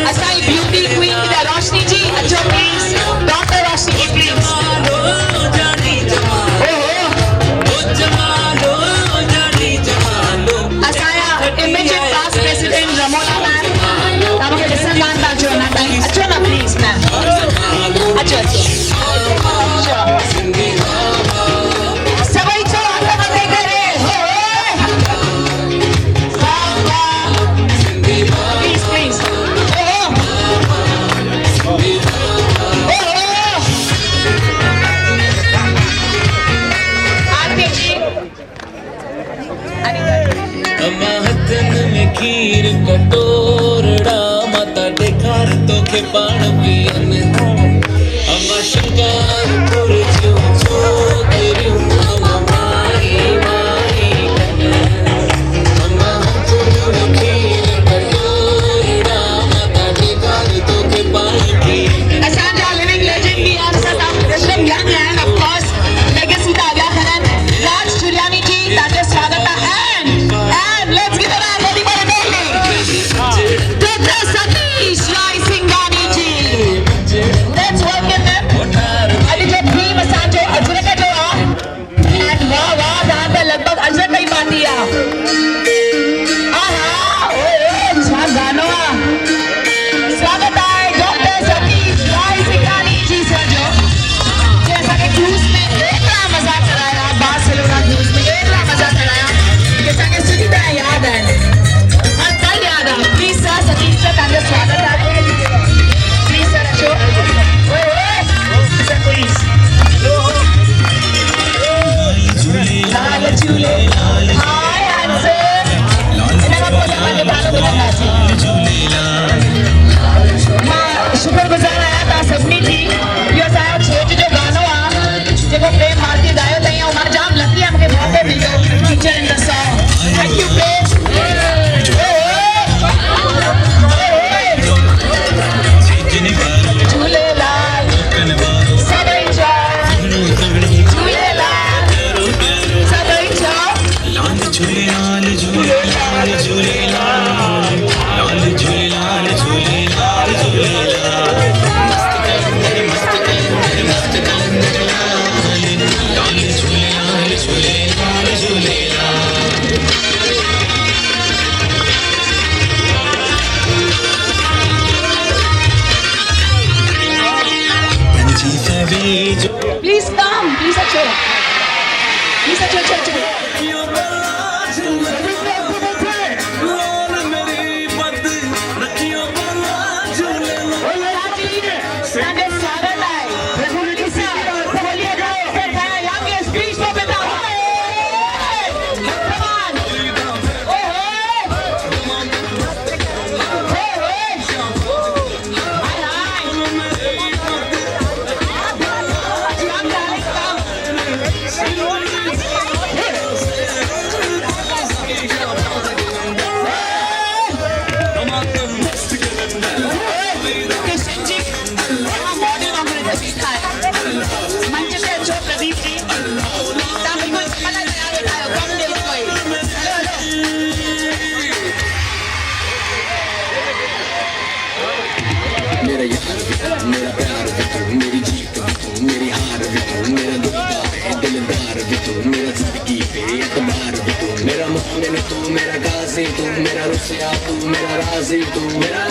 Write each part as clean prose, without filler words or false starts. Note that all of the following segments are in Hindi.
असाई ब्यूटी क्वीन की रोशनी जी अचो प्लीज डॉक्टर रोशनी की प्लीज असाया immediate past president Ramola ma'am तमके डिसन मान अचो ना अचो ना प्लीज मैम अचो सभी चो अंदर बंदे करे प्लीज प्लीज खीर कटोरड़ा माता टेकार तो के पान पियन अम्मा शंकर पुर जो तेरी अम्मा माई माई अम्मा हथन खीर कटोरड़ा माता टेकार तो के पान पियन असांजा लिविंग लेजेंड की आंसर आप कृष्ण ज्ञान एंड ऑफ कोर्स लेगेसी ताजा खरन राज चुरियानी जी ताजे स्वागत है एंड लेट्स गिव अ शुक्रगुजार आया था सबनी थी यो साहब छेज जो गानो आ जेको प्रेम भारती गायो तई उमर जाम लकी हमके मौके मिलो feature in the song thank you please Jhulelal सदाई जाओ लाल झूलेलाल झूलेलाल झूलेलाल लाल Jhulelal Jhulelal Jhulelal Mast Qalandar Lal Jhulelal Jhulelal Jhulelal please come please अच्छो तू मेरा गाजी तू मेरा रुसिया तू मेरा राजी तू मेरा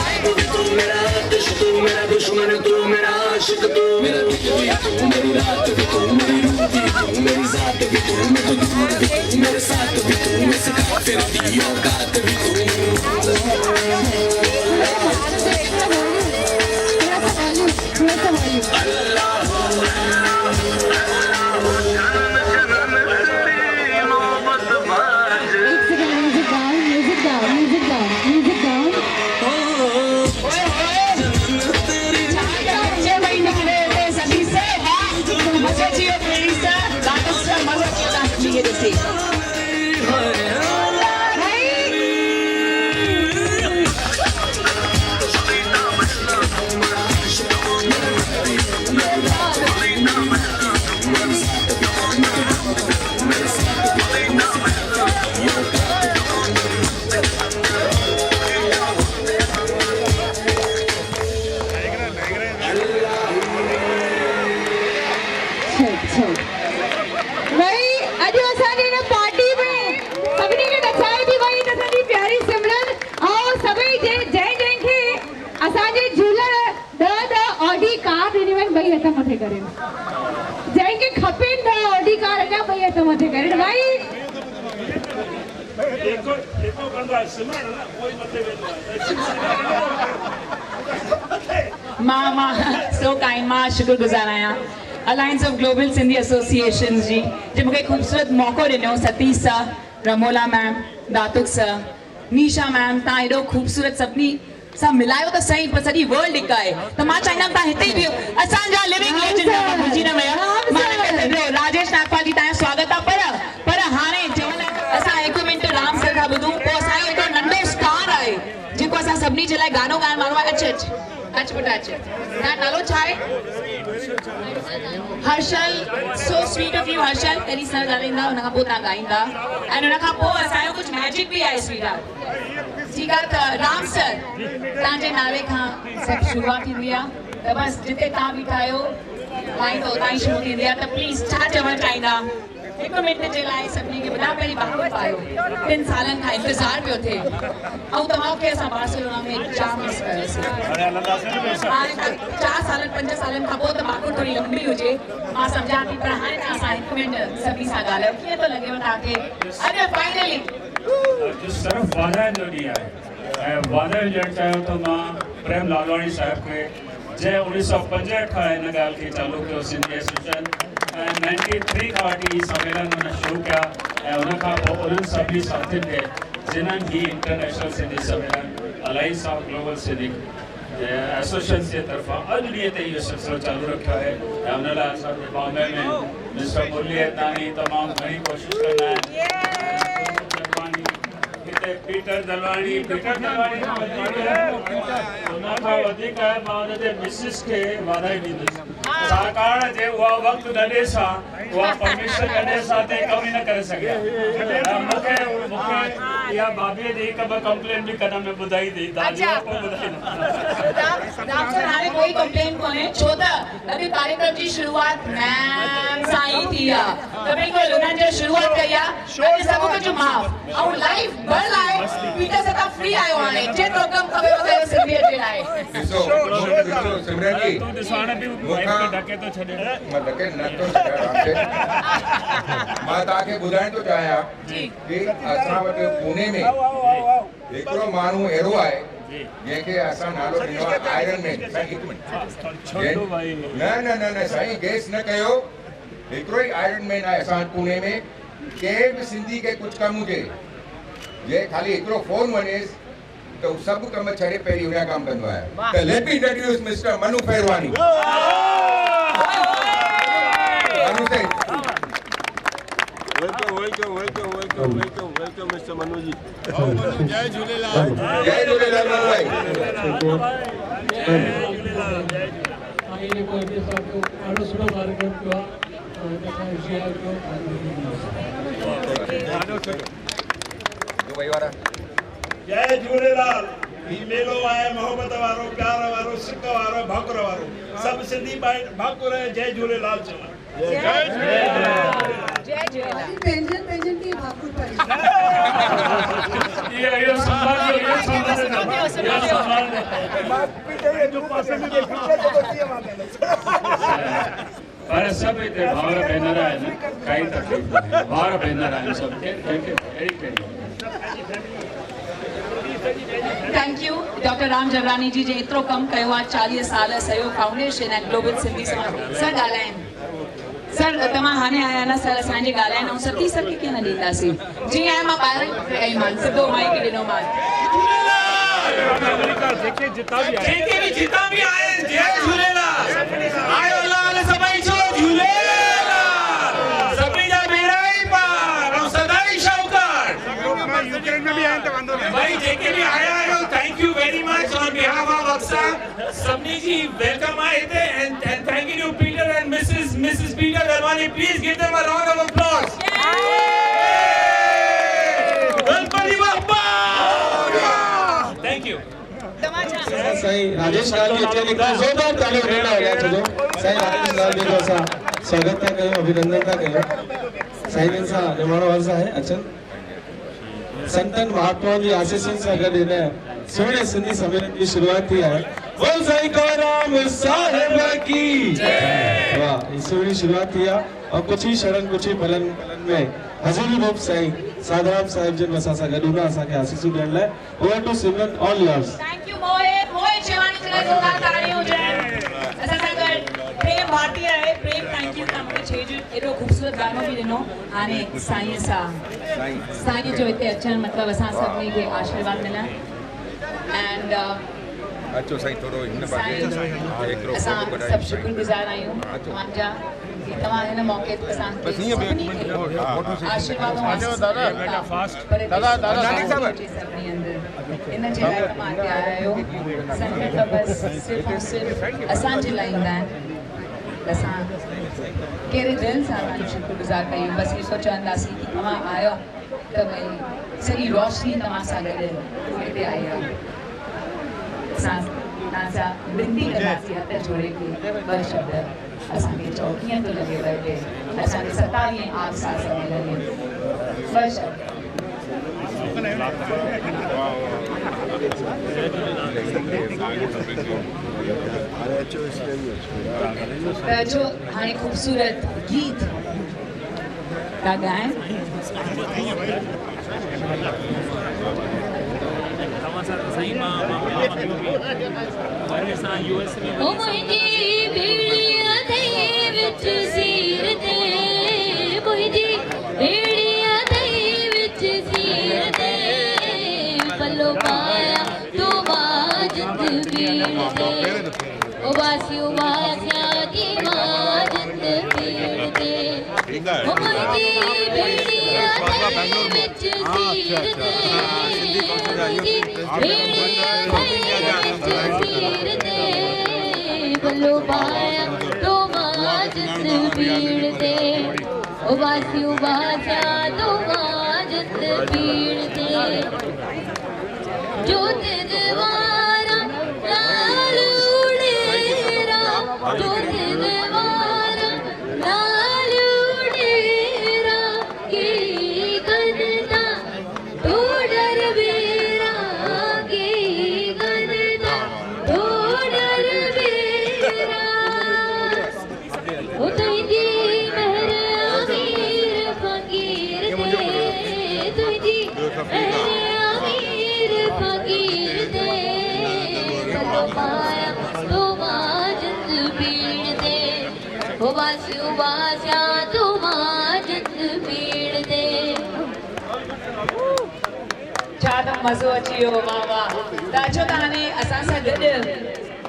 तू मेरा आतिश तू मेरा दुश्मन तू मेरा आशिक तू मेरा दिल भी तू मेरी रात भी तू मेरी रूह भी तू मेरी जात भी तू मैं तो दूर भी तू मेरे साथ भी तू मैं सिखा फिर दी औकात भी तू वही अॼु असांजे हिन पार्टी में सभिनी खे नचाए थी वई त असांजी प्यारी सिमरन ऐं सभई जंहिंखे असांजे झूलण ॾह ऑडी कार ॾिनियूं आहिनि ॿई हथ मथे करे जंहिंखे खपेनि 10 ऑडी कार अञा ॿई हथ मथे करे भाई मां सो काइंड मां शुक्रगुज़ार आहियां alliance of global Sindhi association जी जे मूंखे ख़ूबसूरत मौक़ो ॾिनो Satish sir Ramola ma'am Datuk sir Nisha ma'am तव्हां एॾो ख़ूबसूरत सभिनी सां मिलायो त सही पर सॼी वर्ल्ड हिकु आहे त मां चाहींदमि तव्हां हिते ई बीहो असांजा लिविंग लेजेंड भुलिजी न विया राजेश नागपाल जी तव्हांजो स्वागत आहे पर हाणे असां हिकु मिंट राम सर खां ॿुधूं पोइ असांजो हिकिड़ो नंढो स्टार आहे जेको असां सभिनी जे लाइ गानो ॻाइण वारो आहे अच बेटा अच तव्हां नालो छा आहे Harshal so sweet of you Harshal पहिरीं सर ॻाल्हाईंदा हुन खां पोइ तव्हां ॻाईंदा ऐं हुन खां पोइ असांजो कुझु मैजिक बि आहे स्वीटा ठीकु आहे त राम सर तव्हांजे नाले खां सभु शुरूआत थींदी आहे त बसि जिते तव्हां बीठा आहियो ॻाईंदो उतां ई शुरू थींदी आहे त प्लीज़ छा चवणु चाहींदा हिकु मिंट जे लाइ सभिनी खे ॿुधायो पहिरीं बाबू पायो 3 सालनि खां इंतज़ारु पियो थिए ऐं तव्हांखे असां बार्सिलोना में जाम मिस कयोसीं हाणे 4 सालनि 5 सालनि खां पोइ त बाबू थोरी लंबी हुजे मां सम्झां थी पर हाणे तव्हां सां हिकु मिंट सभिनी सां ॻाल्हायो कीअं थो लॻेव तव्हांखे अॼु फाइनली सिर्फ़ु वाधायुनि जो ॾींहुं आहे ऐं वाधायूं ॾियणु चाहियो त मां प्रेम लालवाणी साहिब खे जंहिं 1965 खां हिन ॻाल्हि खे चालू कयो सिंधी एसोसिएशन ऐं 93 खां वठी सम्मेलन हुन शुरू कया ऐं हुनखां पोइ उन्हनि सभिनी साथियुनि खे जिन्हनि ही international Sindhi Sammelan alliance of global Sindhi association जे तरफ़ां अॼु ॾींहं ते इहो सिलसिलो चालू रखियो आहे ऐं हुन लाइ असांजे बॉम्बे में मिस्टर मुरली हेतानी तमामु घणी कोशिशि कंदा आहिनि हिते पीटर दलवाणी हुनखां वधीक मां हुनजे मिसिस खे वाधाई ॾींदुसि छाकाणि जे उहा वक़्तु ॾढे सां उहा परमेश्वर ॾढे सां ते कमु ई न करे सघिया मूंखे इहा भाभीअ जी हिकु ॿ कंप्लेन बि कॾहिं में ॿुधाई अथई हाणे कोई कंप्लेन कोन्हे छो त अॼु कार्यक्रम जी शुरूआत मैम सां ई थी आहे त बिल्कुलु हुननि जो शुरूआत कई आहे अॼु सभु कुझु माफ़ ऐं लाइव बर लाइ पीटर सां तव्हां फ्री आहियो हाणे जेतिरो कमु खपेव कयो सिंधियत जे लाइ सिमरन जी तूं ॾिसण बि वाइफ खे ढके थो छॾे मां ढके न थो छॾियां मां तव्हांखे ॿुधाइण थो चाहियां कि असां वटि पुणे में हिकिड़ो माण्हू अहिड़ो आहे जंहिंखे असां नालो ॾिनो आहे आयरन मैन न साईं गैस न कयो हिकिड़ो ई आयरन मैन आहे असां पुणे में कंहिं बि सिंधी खे कुझु कमु हुजे जे ख़ाली हिकिड़ो फोन वञेसि तो सब कम छड़े पहिरीं हुन कम कंदो आहे त let me introduce mister Manu Pairwani Manu से वेलकम मिस्टर मनु जी जय झूलेलाल मनु भाई जय झूलेलाल ही मेलो आहे मोहब्बत वारो प्यार वारो सिक वारो भाकुर वारो सब सिंधी भाकुर जय झूलेलाल चवनि जय झूलेलाल पेंशन की भाकुर पड़ी ये पर सब हिते भावर भेनर आहिनि काई तकलीफ़ न आहे भावर भेनर आहिनि सभु थैंक यू डॉक्टर राम जवरानी जी जे एतिरो कमु कयो आहे 40 साल सहयोग फाउंडेशन ऐं ग्लोबल सिंधी समाज सर ॻाल्हाइनि सर तव्हां हाणे आया न सर असांजे ॻाल्हाइनि ऐं सती सर खे कीअं न ॾींदासीं जीअं आहे मां ॿाहिरि कई मान सिधो माइक ॾिनो मान जेके जिता भी आए जय झूलेलाल आयो लाल सभई छो झूलेलाल सभी जा बेड़ाई पार और सदाई शाहूकार यूक्रेन में भी आए तो वांदो नहीं भाई जेके भी आया है thank you very much on behalf of Aksa Sabni ji welcome आए थे and thank you Peter and Mrs Peter Dalwani please give them a round of applause Ganpati Bappa thank you सही राजेश लाल जी अचे निकिता जोरदार तालियों ॾियण वारा छो सही राजेश लाल जी असां स्वागत था कयो अभिनंदन था कयो साईं सां निमाणो अर्ज़ आहे अचन संतन महात्माओं जी आशीषन सां गॾु हिन सुहिणे सिंधी सम्मेलन की शुरुआत थी है। बोल साईं कौराम साहिब की वाह ये सुहिणी शुरुआत थी है और कुछ ही क्षणन कुछ ही पलन में हज़ूरी रूप साईं साधाराम साहिब जन असां सां गॾु हूंदा असांखे आशीषूं ॾियण लाइ। Over to Simran all yours. Thank you Mohit Mohit Shivani ji लाइ जोरदार ताड़ियूं हुजनि। असां सां गॾु प्रेम भारती आहे। प्रेम थैंक यू तव्हां मूंखे छेज एॾो ख़ूबसूरत गानो बि ॾिनो। हाणे साईं सां साईं जो हिते अचणु मतिलबु असां सभिनी खे आशीर्वाद मिलणु एंड अचो साईं थोरो हिन पासे असां सभु शुक्रगुज़ार आहियूं तव्हांजा कि तव्हां हिन मौक़े ते असांखे सभिनी खे आशीर्वाद इन जे लाइ तव्हां हिते आया आहियो। संगत बसि सिर्फ़ु सिर्फ़ु असांजे लाइ ईंदा आहिनि। असां कहिड़े दिलि सां तव्हांजो शुक्रगुज़ार कयूं। बसि इहो चवंदासीं कि तव्हां आयो त भई सॼी रोशनी तव्हां सां गॾु हिते आई आहे। असां तव्हां सां विनती कंदासीं हथ जोड़े के ॿ शब्द असांखे चओ कीअं थो लॻेव हिते असांखे 27 आग सां सम्मेलन में ॿ शब्द। त जो हाणे ख़ूबसूरत गीत था ॻाइनि। ओ मुंहिंजी भेड़िया दे विच सीर ते मुंहिंजी भेड़िया दे विच सीर ते पलो पाया तो बाजत भीड़ ते ओ बासियो बासिया की बाजत भीड़ ते ओ मुंहिंजी भेड़िया दे विच सीर ते मुंहिंजी भेड़िया पलो पाया तो बाजत भीड़ ते ओ बासियो बासिया तो बाजत भीड़ ते जो तिरवारा लाल उड़ेरा जो तिरवारा लाल उड़ेरा के गनता तो डर बेरा के गनता तो डर बेरा ओ तुझी मेहर अमीर फकीर ते तुझी मेहर अमीर फकीर ते पलो पाया तो बाजत भीड़ ते ओ बासियो बासिया तो बाजत भीड़ ते। छा त मज़ो अची वियो। वाह वाह। त अचो त हाणे असां सां गॾु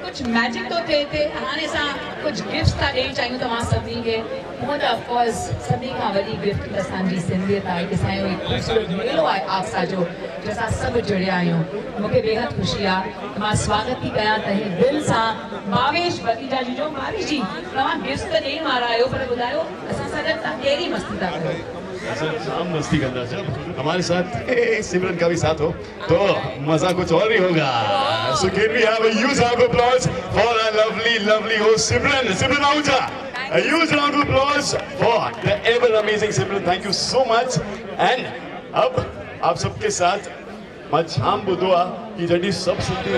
कुझु मैजिक थो थिए हिते। हाणे असां कुझु गिफ्ट्स था ॾेई चाहियूं तव्हां सभिनी खे। हूअं त ऑफकोर्स सभिनी खां वॾी गिफ्ट त असांजी सिंधियत आहे कि असांजो हिकु ख़ूबसूरत मेलो आहे आगसा जो असां सभु जुड़िया आहियूं। मूंखे बेहद ख़ुशी आहे। मां स्वागत थी कयां तहे दिलि सां भावेश भतीजा जी जो। भावेश जी तव्हां गिफ्ट त ॾेई मारा आहियो पर ॿुधायो असां सां गॾु तव्हां कहिड़ी मस्ती था कयो? शाम मस्ती करना जब हमारे साथ सिमरन का भी साथ हो तो मजा कुछ और ही होगा। So can we have a huge round of applause for our lovely host Simran Ahuja. A huge round of applause for the ever amazing Simran. Thank you so much. And अब आप सबके साथ मैं जाम बुधो आ कि जॾहिं सब सिंधी